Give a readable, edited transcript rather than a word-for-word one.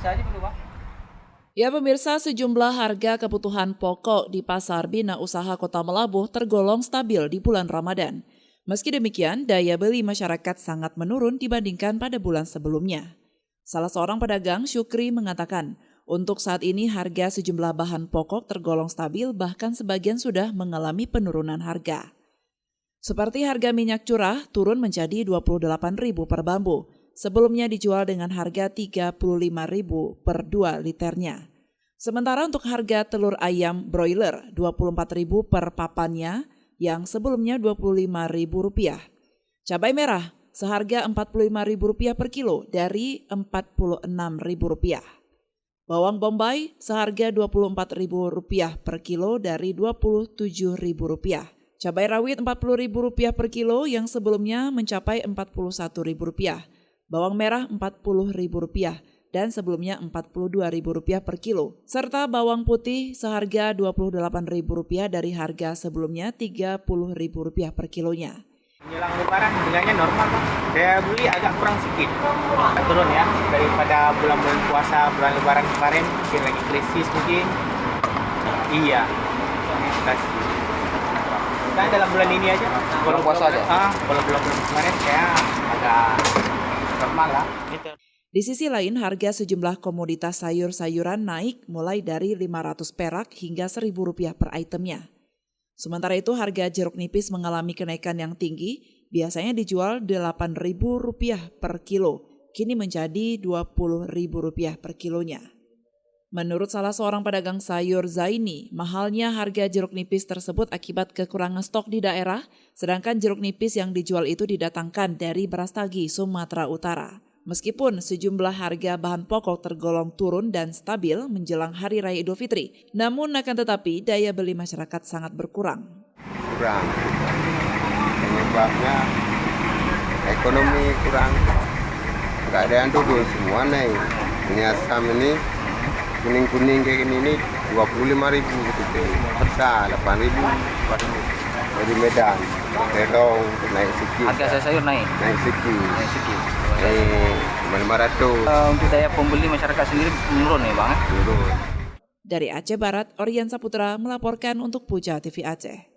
Bisa aja berubah. Ya pemirsa, sejumlah harga kebutuhan pokok di Pasar Bina Usaha Kota Melabuh tergolong stabil di bulan Ramadan. Meski demikian, daya beli masyarakat sangat menurun dibandingkan pada bulan sebelumnya. Salah seorang pedagang, Syukri, mengatakan, untuk saat ini harga sejumlah bahan pokok tergolong stabil, bahkan sebagian sudah mengalami penurunan harga. Seperti harga minyak curah turun menjadi Rp28.000 per bambu. Sebelumnya dijual dengan harga Rp35.000 per 2 liternya. Sementara untuk harga telur ayam broiler Rp24.000 per papannya yang sebelumnya Rp25.000. Cabai merah seharga Rp45.000 per kilo dari Rp46.000. Bawang bombay seharga Rp24.000 per kilo dari Rp27.000. Cabai rawit Rp40.000 per kilo yang sebelumnya mencapai Rp41.000. Bawang merah Rp40.000 dan sebelumnya Rp42.000 per kilo. Serta bawang putih seharga Rp28.000 dari harga sebelumnya Rp30.000 per kilonya. Menjelang lebaran harganya normal, Bang. Saya beli agak kurang sedikit. Turun ya, daripada bulan-bulan puasa, bulan lebaran kemarin, mungkin lagi krisis mungkin. Iya. Kan dalam bulan ini aja. Bulan puasa aja? Kalau bulan-bulan kemarin saya agak normal lah. Di sisi lain, harga sejumlah komoditas sayur-sayuran naik mulai dari Rp500 perak hingga Rp1.000 per itemnya. Sementara itu, harga jeruk nipis mengalami kenaikan yang tinggi, biasanya dijual Rp8.000 per kilo, kini menjadi Rp20.000 per kilonya. Menurut salah seorang pedagang sayur Zaini, mahalnya harga jeruk nipis tersebut akibat kekurangan stok di daerah, sedangkan jeruk nipis yang dijual itu didatangkan dari Brastagi, Sumatera Utara. Meskipun sejumlah harga bahan pokok tergolong turun dan stabil menjelang Hari Raya Idul Fitri, namun akan tetapi daya beli masyarakat sangat berkurang. Kurang, penyebabnya ekonomi kurang, nggak ada yang duduk, semua naik. Ini asam ini kuning-kuning kayak gini ini 25.000 gitu, peta 8.000 dari Medan, terong naik sedikit. Harga sayur naik? Naik sedikit. Naik sedikit. Naik 500. Untuk daya pembeli masyarakat sendiri menurun ya Bang? Turun. Dari Aceh Barat, Orian Saputra melaporkan untuk Puja TV Aceh.